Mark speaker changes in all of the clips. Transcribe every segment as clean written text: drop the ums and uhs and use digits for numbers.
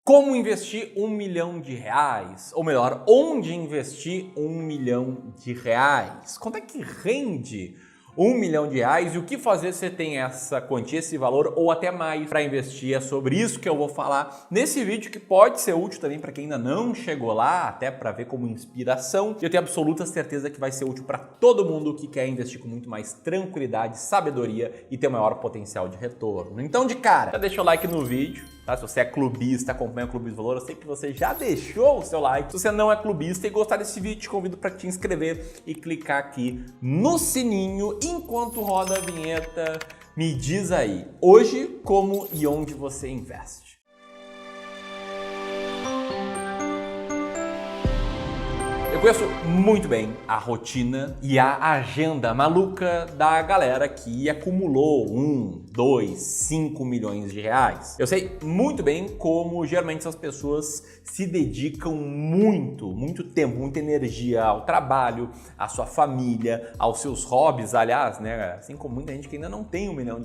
Speaker 1: Como investir R$1 milhão? Ou melhor, onde investir R$1 milhão? Quanto é que rende R$1 milhão? E o que fazer se você tem essa quantia, esse valor ou até mais para investir? É sobre isso que eu vou falar nesse vídeo, que pode ser útil também para quem ainda não chegou lá, até para ver como inspiração. Eu tenho absoluta certeza que vai ser útil para todo mundo que quer investir com muito mais tranquilidade, sabedoria e ter o maior potencial de retorno. Então, de cara, já deixa o like no vídeo. Tá? Se você é clubista, acompanha o Clube do Valor, eu sei que você já deixou o seu like. Se você não é clubista e gostar desse vídeo, te convido para te inscrever e clicar aqui no sininho enquanto roda a vinheta. Me diz aí, hoje, como e onde você investe? Eu conheço muito bem a rotina e a agenda maluca da galera que acumulou 1, 2, 5 milhões de reais. Eu sei muito bem como geralmente essas pessoas se dedicam muito tempo, muita energia ao trabalho, à sua família, aos seus hobbies, aliás, né? Assim como muita gente que ainda não tem R$1 milhão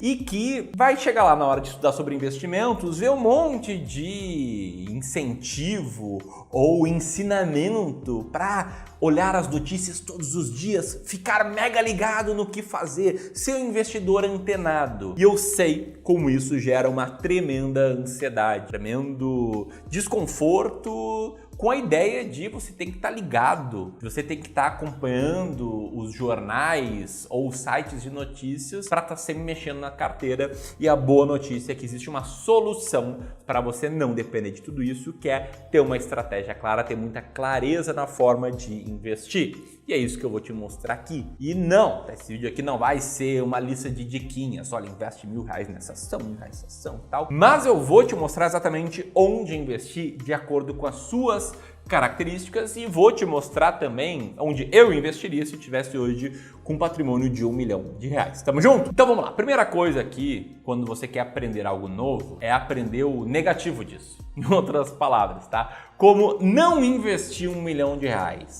Speaker 1: e que vai chegar lá na hora de estudar sobre investimentos, ver um monte de incentivo ou ensinamento para olhar as notícias todos os dias, ficar mega ligado no que fazer, ser um investidor antenado. E eu sei como isso gera uma tremenda ansiedade, tremendo desconforto com a ideia de você tem que estar ligado, você tem que estar acompanhando os jornais ou sites de notícias para estar sempre mexendo na carteira. E a boa notícia é que existe uma solução para você não depender de tudo isso, que é ter uma estratégia clara, ter muita clareza na forma de investir. E é isso que eu vou te mostrar aqui. E não, esse vídeo aqui não vai ser uma lista de diquinhas, olha, investe R$1.000 nessa ação, nessa ação e tal. Mas eu vou te mostrar exatamente onde investir de acordo com as suas características e vou te mostrar também onde eu investiria se eu tivesse hoje com um patrimônio de R$1 milhão. Tamo junto? Então vamos lá. Primeira coisa aqui, quando você quer aprender algo novo, é aprender o negativo disso. Em outras palavras, tá? Como não investir R$1 milhão.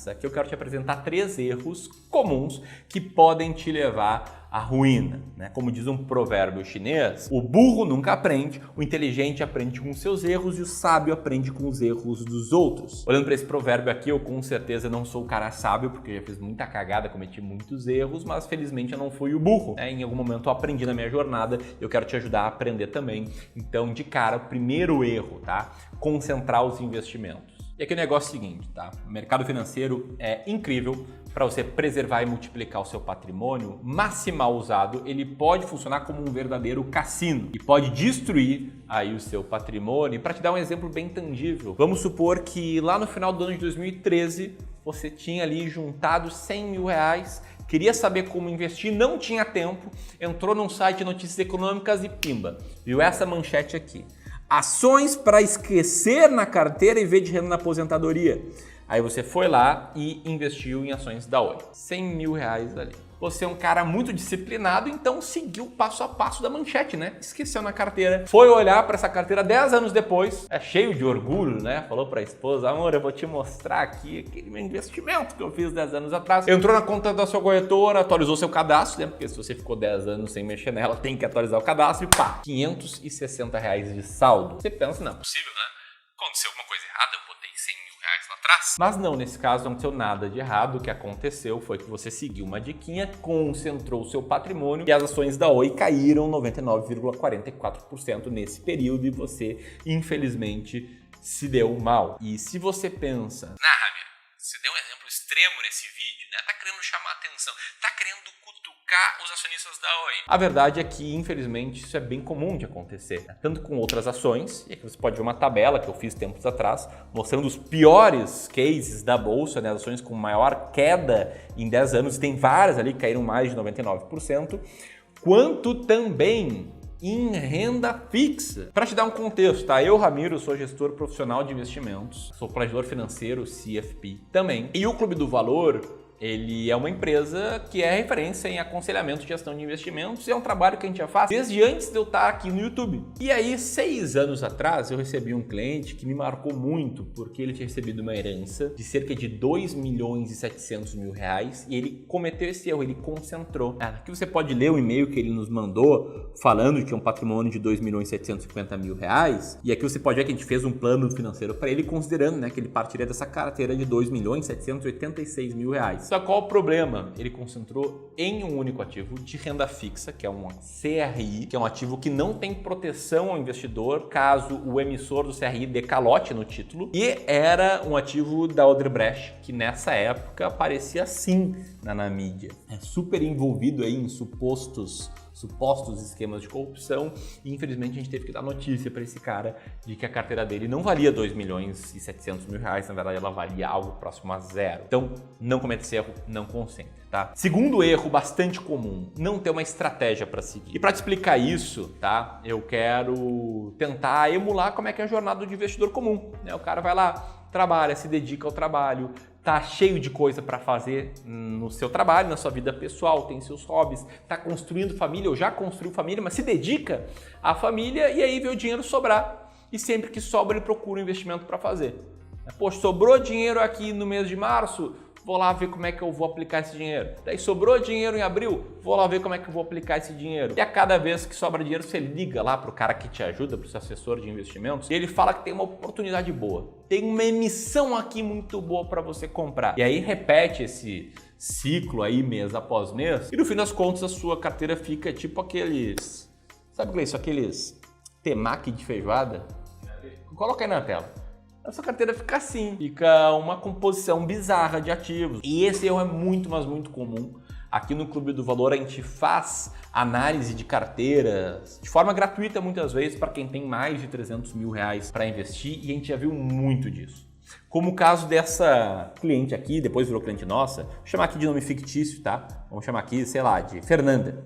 Speaker 1: Aqui eu quero te apresentar 3 erros comuns que podem te levar à ruína, né? Como diz um provérbio chinês, o burro nunca aprende, o inteligente aprende com seus erros e o sábio aprende com os erros dos outros. Olhando para esse provérbio aqui, eu com certeza não sou o cara sábio, porque eu já fiz muita cagada, cometi muitos erros, mas felizmente eu não fui o burro, né? Em algum momento eu aprendi na minha jornada, eu quero te ajudar a aprender também. Então, de cara, o primeiro erro, tá? Concentrar os investimentos. E aqui o negócio é o seguinte, tá? O mercado financeiro é incrível para você preservar e multiplicar o seu patrimônio, mas se mal usado, ele pode funcionar como um verdadeiro cassino e pode destruir aí o seu patrimônio. E para te dar um exemplo bem tangível, vamos supor que lá no final do ano de 2013, você tinha ali juntado R$100 mil, queria saber como investir, não tinha tempo, entrou num site de notícias econômicas e pimba, viu essa manchete aqui. Ações para esquecer na carteira e ver de renda na aposentadoria. Aí você foi lá e investiu em ações da Oi. R$100 mil ali. Você é um cara muito disciplinado, então seguiu o passo a passo da manchete, né? Esqueceu na carteira. Foi olhar para essa carteira 10 anos depois, é cheio de orgulho, né? Falou para a esposa, amor, eu vou te mostrar aqui aquele meu investimento que eu fiz 10 anos atrás. Entrou na conta da sua corretora, atualizou seu cadastro, né? Porque se você ficou 10 anos sem mexer nela, tem que atualizar o cadastro e pá, R$560 de saldo. Você pensa, não é possível, né? Aconteceu alguma coisa errada, eu botei R$100 mil lá atrás. Mas não, nesse caso não aconteceu nada de errado. O que aconteceu foi que você seguiu uma diquinha, concentrou o seu patrimônio e as ações da Oi caíram 99,44% nesse período e você, infelizmente, se deu mal. E se você pensa, Ramiro, você deu um exemplo extremo nesse vídeo, né? Tá querendo chamar atenção, tá querendo cutucar os acionistas da Oi. A verdade é que, infelizmente, isso é bem comum de acontecer, né? Tanto com outras ações, e aqui você pode ver uma tabela que eu fiz tempos atrás, mostrando os piores cases da bolsa, né? As ações com maior queda em 10 anos, e tem várias ali que caíram mais de 99%, quanto também em renda fixa. Para te dar um contexto, tá? Eu, Ramiro, sou gestor profissional de investimentos, sou planejador financeiro, CFP também, e o Clube do Valor Ele é uma empresa que é referência em aconselhamento e gestão de investimentos e é um trabalho que a gente já faz desde antes de eu estar aqui no YouTube. E aí, 6 anos atrás, eu recebi um cliente que me marcou muito porque ele tinha recebido uma herança de cerca de 2.700.000 reais e ele cometeu esse erro, ele concentrou. Aqui você pode ler o e-mail que ele nos mandou falando que é um patrimônio de 2.750.000 reais e aqui você pode ver que a gente fez um plano financeiro para ele considerando, né, que ele partiria dessa carteira de 2.786.000 reais. Só qual o problema? Ele concentrou em um único ativo de renda fixa, que é uma CRI, que é um ativo que não tem proteção ao investidor caso o emissor do CRI dê calote no título, e era um ativo da Odebrecht, que nessa época aparecia assim na mídia. É super envolvido aí em supostos esquemas de corrupção e infelizmente a gente teve que dar notícia para esse cara de que a carteira dele não valia 2.700.000 reais, na verdade ela valia algo próximo a zero. Então não cometa esse erro, não concentre, tá? Segundo erro bastante comum, não ter uma estratégia para seguir. E para te explicar isso, tá? Eu quero tentar emular como é que é a jornada do investidor comum, né? O cara vai lá, trabalha, se dedica ao trabalho, tá cheio de coisa para fazer no seu trabalho, na sua vida pessoal, tem seus hobbies, tá construindo família ou já construiu família, mas se dedica à família e aí vê o dinheiro sobrar. E sempre que sobra ele procura um investimento para fazer. Poxa, sobrou dinheiro aqui no mês de março, vou lá ver como é que eu vou aplicar esse dinheiro. Daí sobrou dinheiro em abril, vou lá ver como é que eu vou aplicar esse dinheiro. E a cada vez que sobra dinheiro, você liga lá para o cara que te ajuda, para o seu assessor de investimentos, e ele fala que tem uma oportunidade boa. Tem uma emissão aqui muito boa para você comprar. E aí repete esse ciclo aí mês após mês, e no fim das contas a sua carteira fica tipo aqueles... Sabe o que é isso? Aqueles temaki de feijoada? Coloca aí na tela. A sua carteira fica assim, fica uma composição bizarra de ativos. E esse erro é muito, mas muito comum. Aqui no Clube do Valor a gente faz análise de carteiras de forma gratuita muitas vezes para quem tem mais de 300 mil reais para investir e a gente já viu muito disso. Como o caso dessa cliente aqui, depois virou cliente nossa, vou chamar aqui de nome fictício, tá? Vamos chamar aqui, sei lá, de Fernanda,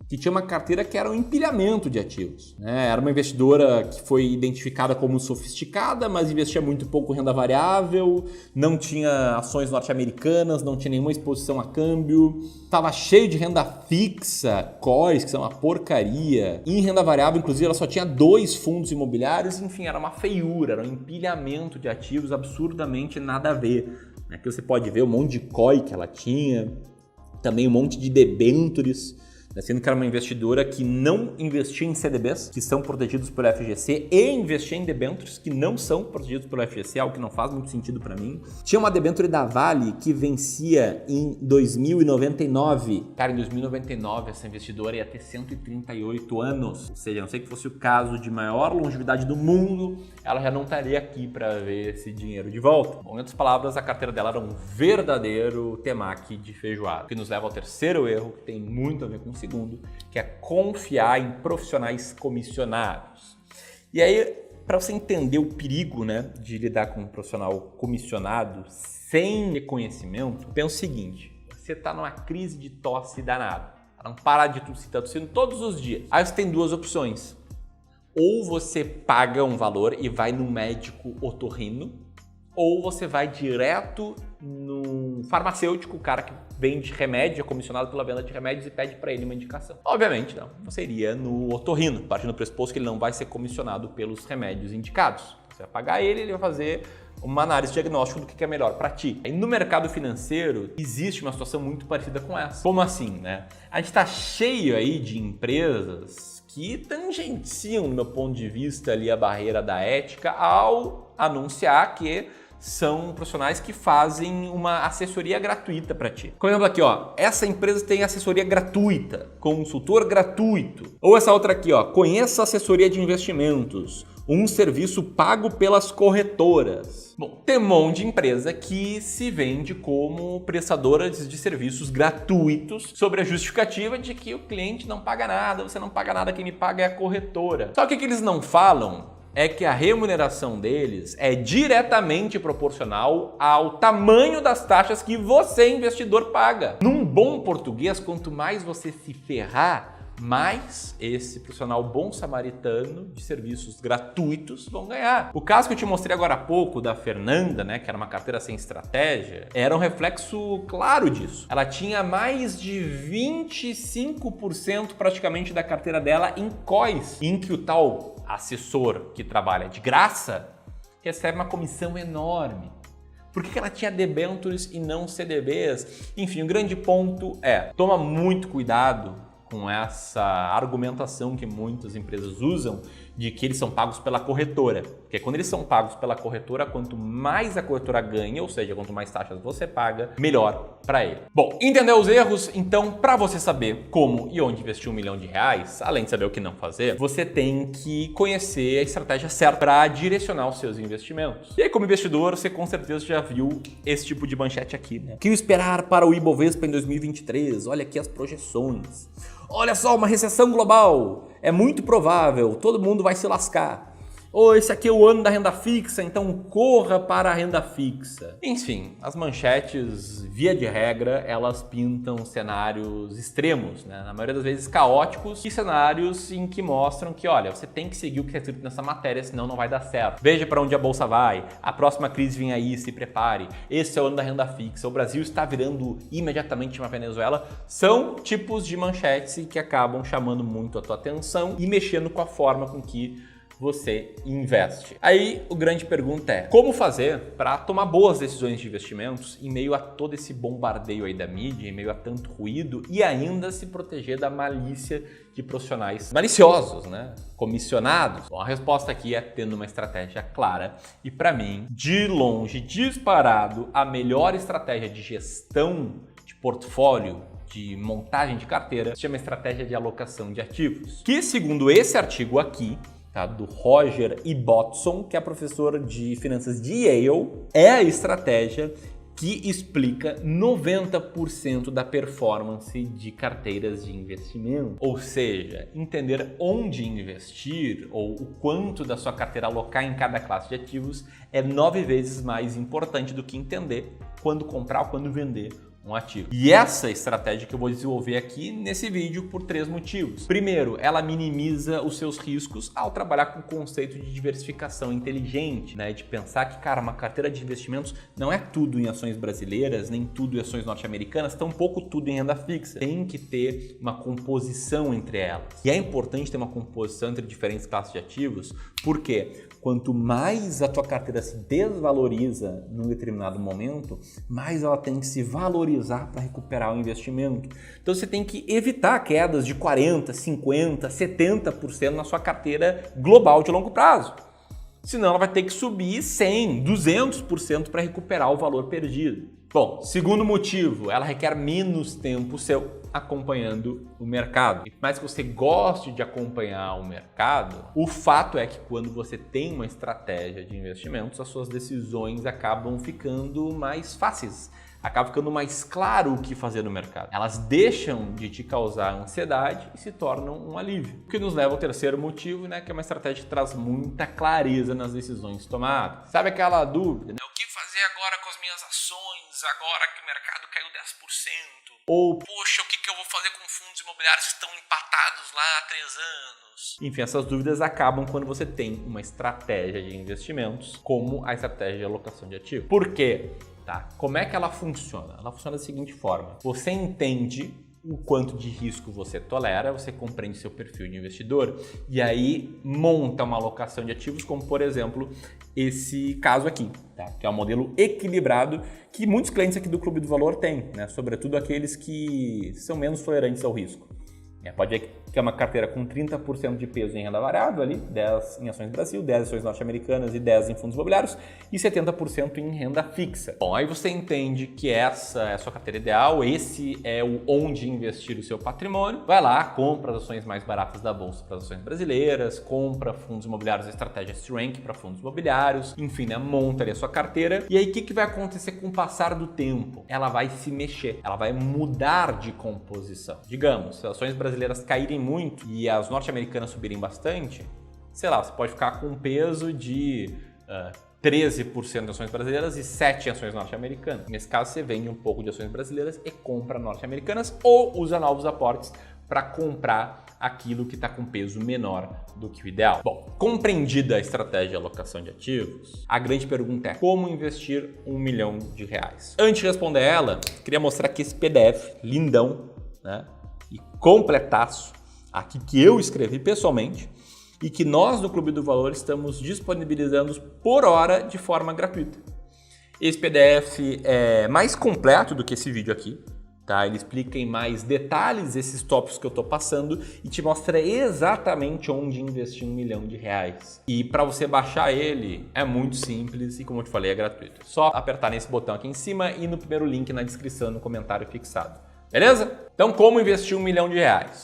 Speaker 1: que tinha uma carteira que era um empilhamento de ativos, né? Era uma investidora que foi identificada como sofisticada, mas investia muito pouco em renda variável, não tinha ações norte-americanas, não tinha nenhuma exposição a câmbio, estava cheio de renda fixa, COIs, que são uma porcaria. E em renda variável, inclusive, ela só tinha 2 fundos imobiliários, enfim, era uma feiura, era um empilhamento de ativos absurdamente nada a ver. Aqui você pode ver um monte de COI que ela tinha, também um monte de debêntures, sendo que era uma investidora que não investia em CDBs, que são protegidos pelo FGC, e investia em debêntures que não são protegidos pelo FGC, algo que não faz muito sentido para mim. Tinha uma debênture da Vale que vencia em 2099. Cara, em 2099 essa investidora ia ter 138 anos. Ou seja, a não sei que fosse o caso de maior longevidade do mundo, ela já não estaria aqui para ver esse dinheiro de volta. Bom, em outras palavras, a carteira dela era um verdadeiro temaki de feijoada, que nos leva ao terceiro erro, que tem muito a ver com o segundo, que é confiar em profissionais comissionados. E aí, para você entender o perigo, né, de lidar com um profissional comissionado sem reconhecimento, pensa o seguinte: você está numa crise de tosse danada, não para de tossir, está tossindo todos os dias. Aí você tem 2 opções. Ou você paga um valor e vai no médico otorrino, ou você vai direto no farmacêutico, o cara que vende remédio, é comissionado pela venda de remédios e pede para ele uma indicação. Obviamente não, você iria no otorrino, partindo do pressuposto que ele não vai ser comissionado pelos remédios indicados. Você vai pagar ele vai fazer uma análise diagnóstica do que é melhor para ti. Aí no mercado financeiro existe uma situação muito parecida com essa. Como assim, né? A gente está cheio aí de empresas que tangenciam, do meu ponto de vista, ali a barreira da ética ao anunciar que são profissionais que fazem uma assessoria gratuita para ti. Como exemplo aqui, ó, essa empresa tem assessoria gratuita, consultor gratuito. Ou essa outra aqui, ó, conheça assessoria de investimentos, um serviço pago pelas corretoras. Bom, tem um monte de empresa que se vende como prestadora de serviços gratuitos sobre a justificativa de que o cliente não paga nada, você não paga nada, quem me paga é a corretora. Só que o que eles não falam é que a remuneração deles é diretamente proporcional ao tamanho das taxas que você, investidor, paga. Num bom português, quanto mais você se ferrar, mais esse profissional bom samaritano de serviços gratuitos vão ganhar. O caso que eu te mostrei agora há pouco da Fernanda, né, que era uma carteira sem estratégia, era um reflexo claro disso. Ela tinha mais de 25% praticamente da carteira dela em COIs, em que o tal assessor que trabalha de graça recebe uma comissão enorme. Por que ela tinha debentures e não CDBs? Enfim, o grande ponto é, toma muito cuidado com essa argumentação que muitas empresas usam de que eles são pagos pela corretora. Porque quando eles são pagos pela corretora, quanto mais a corretora ganha, ou seja, quanto mais taxas você paga, melhor para ele. Bom, entendeu os erros? Então, para você saber como e onde investir R$1 milhão, além de saber o que não fazer, você tem que conhecer a estratégia certa para direcionar os seus investimentos. E aí, como investidor, você com certeza já viu esse tipo de manchete aqui, né? O que esperar para o Ibovespa em 2023? Olha aqui as projeções. Olha só, uma recessão global. É muito provável, todo mundo vai se lascar. Ou esse aqui é o ano da renda fixa, então corra para a renda fixa. Enfim, as manchetes, via de regra, elas pintam cenários extremos, né? Na maioria das vezes caóticos, e cenários em que mostram que, olha, você tem que seguir o que é escrito nessa matéria, senão não vai dar certo. Veja para onde a bolsa vai, a próxima crise vem aí, se prepare. Esse é o ano da renda fixa, o Brasil está virando imediatamente uma Venezuela. São tipos de manchetes que acabam chamando muito a tua atenção e mexendo com a forma com que você investe. Aí, a grande pergunta é, como fazer para tomar boas decisões de investimentos em meio a todo esse bombardeio aí da mídia, em meio a tanto ruído e ainda se proteger da malícia de profissionais maliciosos, né? Comissionados? Bom, a resposta aqui é tendo uma estratégia clara e, para mim, de longe, disparado, a melhor estratégia de gestão de portfólio, de montagem de carteira, se chama estratégia de alocação de ativos, que, segundo esse artigo aqui, tá, do Roger Ibbotson, que é professor de finanças de Yale, é a estratégia que explica 90% da performance de carteiras de investimento. Ou seja, entender onde investir ou o quanto da sua carteira alocar em cada classe de ativos é 9 vezes mais importante do que entender quando comprar ou quando vender um ativo. E essa estratégia que eu vou desenvolver aqui nesse vídeo por 3 motivos. Primeiro, ela minimiza os seus riscos ao trabalhar com o conceito de diversificação inteligente, né? De pensar que, cara, uma carteira de investimentos não é tudo em ações brasileiras, nem tudo em ações norte-americanas, tampouco tudo em renda fixa. Tem que ter uma composição entre elas. E é importante ter uma composição entre diferentes classes de ativos, porque quanto mais a tua carteira se desvaloriza num determinado momento, mais ela tem que se valorizar para recuperar o investimento. Então você tem que evitar quedas de 40%, 50%, 70% na sua carteira global de longo prazo. Senão ela vai ter que subir 100%, 200% para recuperar o valor perdido. Bom, segundo motivo, ela requer menos tempo seu acompanhando o mercado. E por mais que você goste de acompanhar o mercado, o fato é que quando você tem uma estratégia de investimentos, as suas decisões acabam ficando mais fáceis. Acaba ficando mais claro o que fazer no mercado. Elas deixam de te causar ansiedade e se tornam um alívio. O que nos leva ao terceiro motivo, né, que é uma estratégia que traz muita clareza nas decisões tomadas. Sabe aquela dúvida, né? O que fazer agora com as minhas ações, agora que o mercado caiu 10%? Ou, poxa, o que eu vou fazer com fundos imobiliários que estão empatados lá há 3 anos? Enfim, essas dúvidas acabam quando você tem uma estratégia de investimentos, como a estratégia de alocação de ativos. Por quê? Tá. Como é que ela funciona? Ela funciona da seguinte forma: você entende o quanto de risco você tolera, você compreende seu perfil de investidor e aí monta uma alocação de ativos, como por exemplo esse caso aqui, tá? Que é um modelo equilibrado que muitos clientes aqui do Clube do Valor têm, né? Sobretudo aqueles que são menos tolerantes ao risco. Pode ver que é uma carteira com 30% de peso em renda variável ali, 10 em ações do Brasil, 10 em ações norte-americanas e 10 em fundos imobiliários e 70% em renda fixa. Bom, aí você entende que essa é a sua carteira ideal, esse é o onde investir o seu patrimônio. Vai lá, compra as ações mais baratas da bolsa para as ações brasileiras, compra fundos imobiliários da estratégia S-Rank para fundos imobiliários, enfim, né, monta ali a sua carteira. E aí o que vai acontecer com o passar do tempo? Ela vai se mexer, ela vai mudar de composição. Digamos, se as ações brasileiras caírem muito e as norte-americanas subirem bastante, sei lá, você pode ficar com um peso de 13% de ações brasileiras e 7% em ações norte-americanas. Nesse caso, você vende um pouco de ações brasileiras e compra norte-americanas ou usa novos aportes para comprar aquilo que está com peso menor do que o ideal. Bom, compreendida a estratégia de alocação de ativos, a grande pergunta é como investir R$1 milhão? Antes de responder ela, queria mostrar aqui esse PDF lindão, né, e completaço, aqui que eu escrevi pessoalmente e que nós no Clube do Valor estamos disponibilizando por hora de forma gratuita. Esse PDF é mais completo do que esse vídeo aqui. Tá? Ele explica em mais detalhes esses tópicos que eu estou passando e te mostra exatamente onde investir R$1 milhão. E para você baixar ele é muito simples e, como eu te falei, é gratuito. Só apertar nesse botão aqui em cima e no primeiro link na descrição, no comentário fixado. Beleza? Então, como investir R$1 milhão?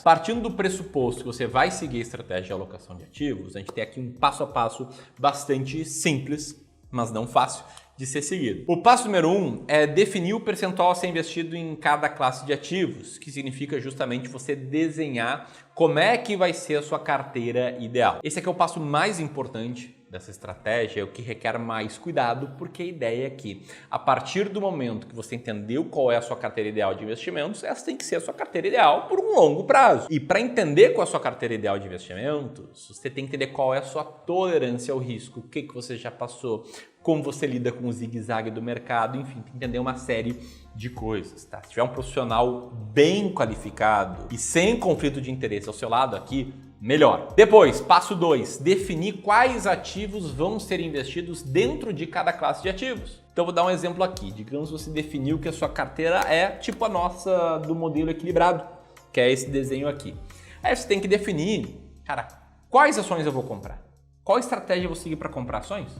Speaker 1: Partindo do pressuposto que você vai seguir a estratégia de alocação de ativos, a gente tem aqui um passo a passo bastante simples, mas não fácil de ser seguido. O passo número 1 é definir o percentual a ser investido em cada classe de ativos, que significa justamente você desenhar como é que vai ser a sua carteira ideal. Esse aqui é o passo mais importante dessa estratégia, é o que requer mais cuidado, porque a ideia é que, a partir do momento que você entendeu qual é a sua carteira ideal de investimentos, essa tem que ser a sua carteira ideal por um longo prazo. E para entender qual é a sua carteira ideal de investimentos, você tem que entender qual é a sua tolerância ao risco, o que você já passou, como você lida com o zigue-zague do mercado, enfim, tem que entender uma série de coisas, tá? Se tiver um profissional bem qualificado e sem conflito de interesse ao seu lado aqui, melhor. Depois, passo 2, definir quais ativos vão ser investidos dentro de cada classe de ativos. Então, vou dar um exemplo aqui. Digamos que você definiu que a sua carteira é tipo a nossa do modelo equilibrado, que é esse desenho aqui. Aí você tem que definir, cara, quais ações eu vou comprar? Qual estratégia eu vou seguir para comprar ações?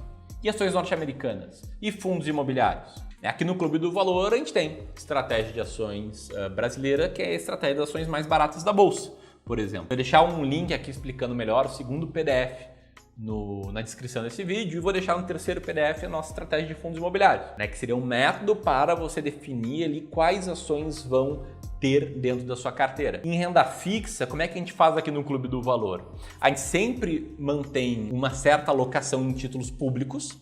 Speaker 1: E ações norte-americanas? E fundos imobiliários? Aqui no Clube do Valor a gente tem estratégia de ações brasileira, que é a estratégia das ações mais baratas da Bolsa, por exemplo. Vou deixar um link aqui explicando melhor o segundo PDF na descrição desse vídeo e vou deixar no terceiro PDF a nossa estratégia de fundos imobiliários, né, que seria um método para você definir ali quais ações vão ter dentro da sua carteira. Em renda fixa, como é que a gente faz aqui no Clube do Valor? A gente sempre mantém uma certa alocação em títulos públicos,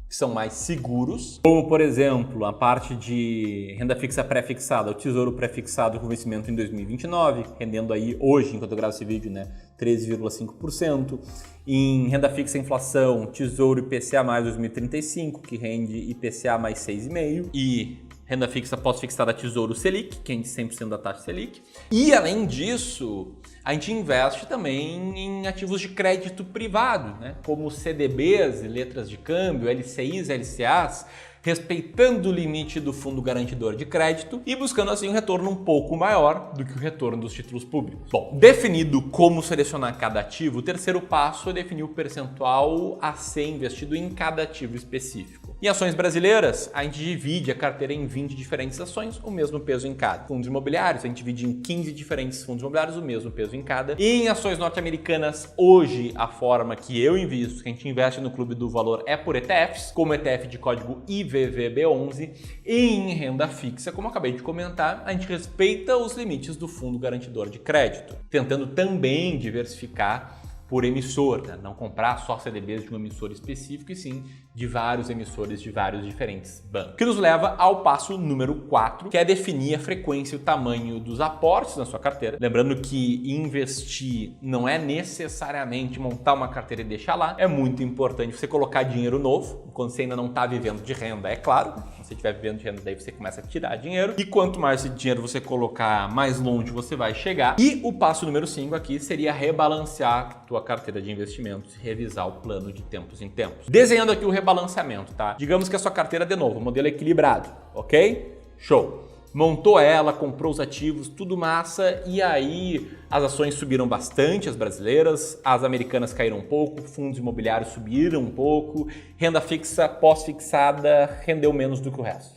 Speaker 1: que são mais seguros, como por exemplo a parte de renda fixa pré-fixada, o Tesouro pré-fixado com vencimento em 2029, rendendo aí hoje, enquanto eu gravo esse vídeo, né, 13,5%. Em renda fixa inflação, Tesouro IPCA mais 2035, que rende IPCA mais 6,5%. E renda fixa pós-fixada Tesouro Selic, que rende 100% da taxa Selic. E além disso, a gente investe também em ativos de crédito privado, né? Como CDBs, letras de câmbio, LCIs, LCAs, respeitando o limite do fundo garantidor de crédito e buscando assim um retorno um pouco maior do que o retorno dos títulos públicos. Bom, definido como selecionar cada ativo, o terceiro passo é definir o percentual a ser investido em cada ativo específico. Em ações brasileiras, a gente divide a carteira em 20 diferentes ações, o mesmo peso em cada. Fundos imobiliários, a gente divide em 15 diferentes fundos imobiliários, o mesmo peso em cada. E em ações norte-americanas, hoje, a forma que eu invisto, que a gente investe no Clube do Valor é por ETFs, como ETF de código IVVB11, e em renda fixa, como eu acabei de comentar, a gente respeita os limites do fundo garantidor de crédito, tentando também diversificar por emissor, né? Não comprar só CDBs de um emissor específico, e sim de vários emissores de vários diferentes bancos. Que nos leva ao passo número 4, que é definir a frequência e o tamanho dos aportes na sua carteira. Lembrando que investir não é necessariamente montar uma carteira e deixar lá. É muito importante você colocar dinheiro novo, quando você ainda não está vivendo de renda, é claro. Se você estiver vivendo de renda, daí você começa a tirar dinheiro. E quanto mais esse dinheiro você colocar, mais longe você vai chegar. E o passo número 5 aqui seria rebalancear a tua carteira de investimentos e revisar o plano de tempos em tempos. Desenhando aqui o rebalanceamento, tá? Digamos que a sua carteira, de novo, modelo equilibrado, ok? Show! Montou ela, comprou os ativos, tudo massa, e aí as ações subiram bastante, as brasileiras, as americanas caíram um pouco, fundos imobiliários subiram um pouco, renda fixa pós-fixada rendeu menos do que o resto.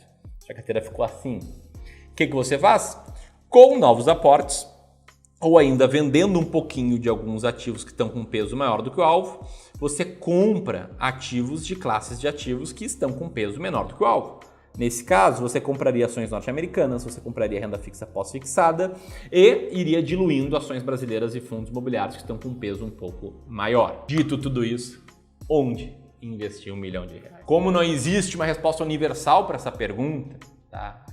Speaker 1: A carteira ficou assim. O que você faz? Com novos aportes, ou ainda vendendo um pouquinho de alguns ativos que estão com peso maior do que o alvo, você compra ativos de classes de ativos que estão com peso menor do que o alvo. Nesse caso, você compraria ações norte-americanas, você compraria renda fixa pós-fixada e iria diluindo ações brasileiras e fundos imobiliários que estão com um peso um pouco maior. Dito tudo isso, onde investir R$1 milhão? Como não existe uma resposta universal para essa pergunta, tá?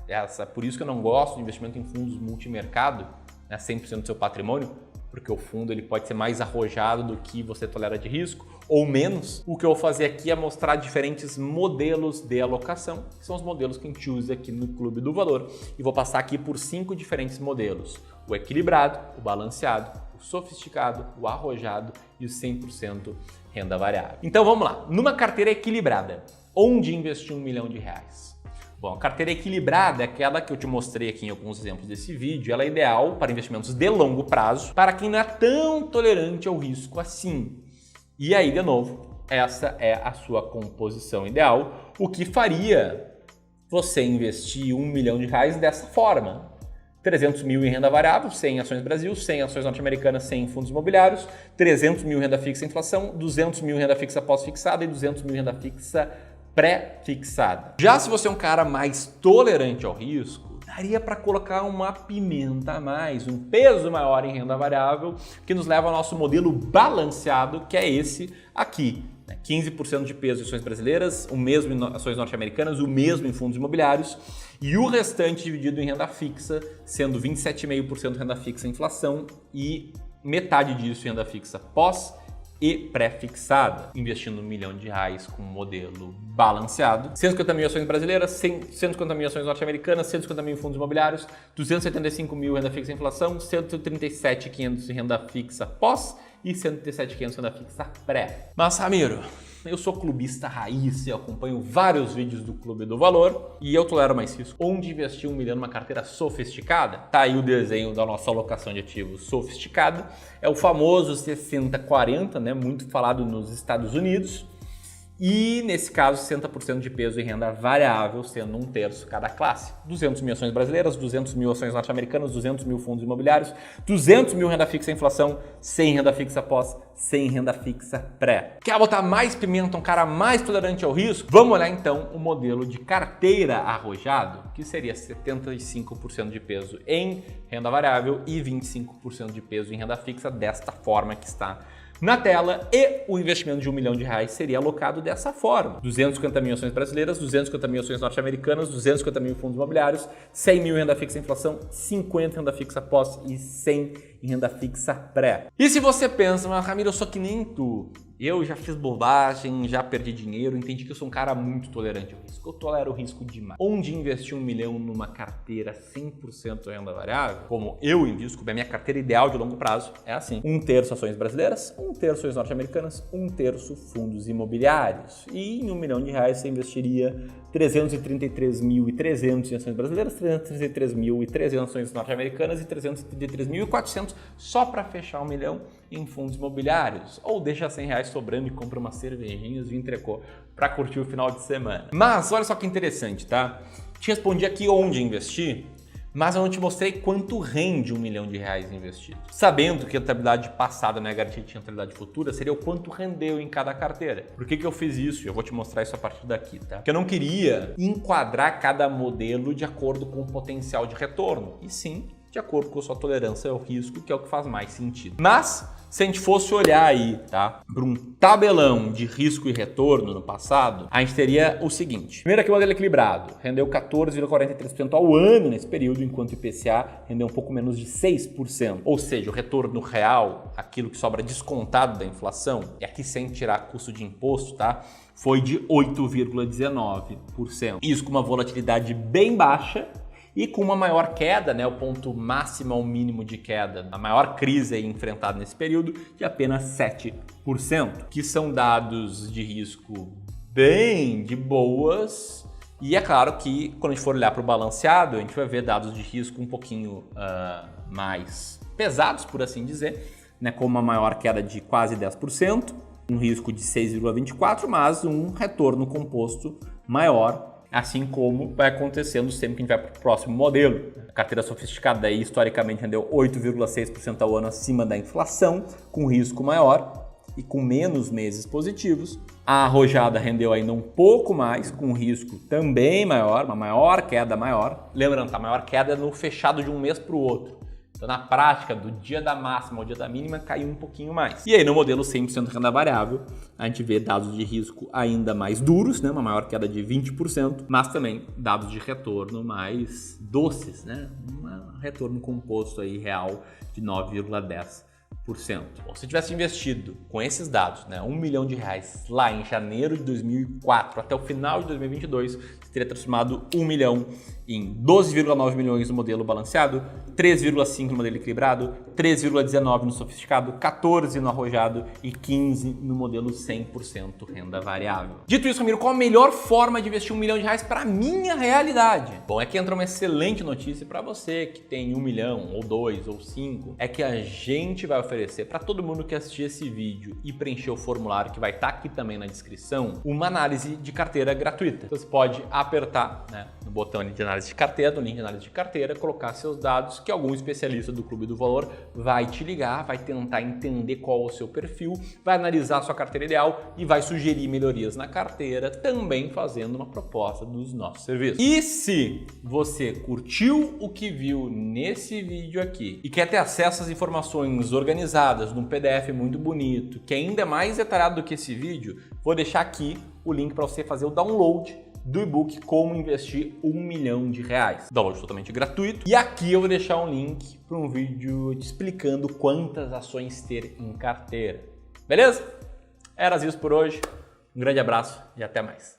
Speaker 1: Por isso que eu não gosto de investimento em fundos multimercado, né, 100% do seu patrimônio, porque o fundo ele pode ser mais arrojado do que você tolera de risco, ou menos. O que eu vou fazer aqui é mostrar diferentes modelos de alocação, que são os modelos que a gente usa aqui no Clube do Valor, e vou passar aqui por 5 diferentes modelos: o equilibrado, o balanceado, o sofisticado, o arrojado e o 100% renda variável. Então vamos lá, numa carteira equilibrada, onde investir R$1 milhão? Bom, a carteira equilibrada é aquela que eu te mostrei aqui em alguns exemplos desse vídeo. Ela é ideal para investimentos de longo prazo, para quem não é tão tolerante ao risco assim. E aí, de novo, essa é a sua composição ideal, o que faria você investir R$1 milhão dessa forma. 300 mil em renda variável, 100 em ações Brasil, 100 em ações norte-americanas, 100 em fundos imobiliários, 300 mil em renda fixa inflação, 200 mil em renda fixa pós-fixada e 200 mil em renda fixa pré-fixada. Já se você é um cara mais tolerante ao risco, daria para colocar uma pimenta a mais, um peso maior em renda variável, que nos leva ao nosso modelo balanceado, que é esse aqui. 15% de peso em ações brasileiras, o mesmo em ações norte-americanas, o mesmo em fundos imobiliários e o restante dividido em renda fixa, sendo 27,5% renda fixa em inflação e metade disso em renda fixa pós e pré-fixada, investindo R$1 milhão com um modelo balanceado. 150 mil ações brasileiras, 150 mil ações norte-americanas, 150 mil em fundos imobiliários, 275 mil renda fixa em inflação, 137.500 em renda fixa pós e 137.500 renda fixa pré. Mas, Ramiro, eu sou clubista raiz e acompanho vários vídeos do Clube do Valor e eu tolero mais risco. Onde investir R$1 milhão numa carteira sofisticada? Tá aí o desenho da nossa alocação de ativos sofisticada. É o famoso 60-40, né? Muito falado nos Estados Unidos. E, nesse caso, 60% de peso em renda variável, sendo 1/3 cada classe. 200 mil ações brasileiras, 200 mil ações norte-americanas, 200 mil fundos imobiliários, 200 mil renda fixa inflação, 100 renda fixa pós, 100 renda fixa pré. Quer botar mais pimenta, um cara mais tolerante ao risco? Vamos olhar então o modelo de carteira arrojado, que seria 75% de peso em renda variável e 25% de peso em renda fixa, desta forma que está na tela, e o investimento de R$1 milhão seria alocado dessa forma: 250 mil ações brasileiras, 250 mil ações norte-americanas, 250 mil fundos imobiliários, 100 mil em renda fixa inflação, 50 em renda fixa pós e 100 em renda fixa pré. E se você pensa, mas Ramiro, eu sou que nem tu, eu já fiz bobagem, já perdi dinheiro, entendi que eu sou um cara muito tolerante ao risco, eu tolero o risco demais. Onde investir R$1 milhão numa carteira 100% renda variável, como eu invisto, a minha carteira ideal de longo prazo é assim: 1/3 ações brasileiras, 1/3 ações norte-americanas, 1/3 fundos imobiliários. E em R$1 milhão você investiria 333.300 em ações brasileiras, 333.300 em ações norte-americanas e 333.400 só para fechar R$1 milhão em fundos imobiliários. Ou deixa R$100 sobrando e compra umas cervejinhas e entrecô para curtir o final de semana. Mas olha só que interessante, tá? Te respondi aqui onde investir, mas eu não te mostrei quanto rende R$1 milhão investido. Sabendo que a rentabilidade passada não é garantia de rentabilidade futura, seria o quanto rendeu em cada carteira. Por que eu fiz isso? Eu vou te mostrar isso a partir daqui, tá? Porque eu não queria enquadrar cada modelo de acordo com o potencial de retorno, e sim de acordo com a sua tolerância ao risco, que é o que faz mais sentido. Mas, se a gente fosse olhar aí, tá, para um tabelão de risco e retorno no passado, a gente teria o seguinte. Primeiro aqui o modelo equilibrado, rendeu 14,43% ao ano nesse período, enquanto o IPCA rendeu um pouco menos de 6%. Ou seja, o retorno real, aquilo que sobra descontado da inflação, e aqui sem tirar custo de imposto, tá, foi de 8,19%. Isso com uma volatilidade bem baixa e com uma maior queda, né, o ponto máximo ao mínimo de queda, a maior crise aí enfrentada nesse período, de apenas 7%, que são dados de risco bem de boas. E é claro que quando a gente for olhar para o balanceado, a gente vai ver dados de risco um pouquinho mais pesados, por assim dizer, né, com uma maior queda de quase 10%, um risco de 6,24%, mas um retorno composto maior, assim como vai acontecendo sempre que a gente vai para o próximo modelo. A carteira sofisticada aí, historicamente rendeu 8,6% ao ano acima da inflação, com risco maior e com menos meses positivos. A arrojada rendeu ainda um pouco mais, com risco também maior, uma maior queda maior. Lembrando, a maior queda é no fechado de um mês para o outro. Então, na prática, do dia da máxima ao dia da mínima, caiu um pouquinho mais. E aí, no modelo 100% renda variável, a gente vê dados de risco ainda mais duros, né? Uma maior queda de 20%, mas também dados de retorno mais doces, né? Um retorno composto aí real de 9,10%. Bom, se tivesse investido com esses dados, né, R$1 milhão lá em janeiro de 2004 até o final de 2022, você teria transformado 1 milhão em 12,9 milhões no modelo balanceado, 3,5 no modelo equilibrado, 3,19 no sofisticado, 14 no arrojado e 15 no modelo 100% renda variável. Dito isso, Ramiro, qual a melhor forma de investir R$1 milhão para a minha realidade? Bom, é que entra uma excelente notícia para você que tem 1 milhão, ou 2, ou 5, é que a gente vai oferecer para todo mundo que assistir esse vídeo e preencher o formulário que vai estar aqui também na descrição, uma análise de carteira gratuita. Você pode apertar, né, no botão de análise de carteira, no link de análise de carteira, colocar seus dados que algum especialista do Clube do Valor vai te ligar, vai tentar entender qual é o seu perfil, vai analisar a sua carteira ideal e vai sugerir melhorias na carteira, também fazendo uma proposta dos nossos serviços. E se você curtiu o que viu nesse vídeo aqui e quer ter acesso às informações organizadas num PDF muito bonito, que ainda é mais detalhado do que esse vídeo, vou deixar aqui o link para você fazer o download do e-book Como Investir R$1 Milhão. Download totalmente gratuito. E aqui eu vou deixar um link para um vídeo te explicando quantas ações ter em carteira. Beleza? Era isso por hoje. Um grande abraço e até mais.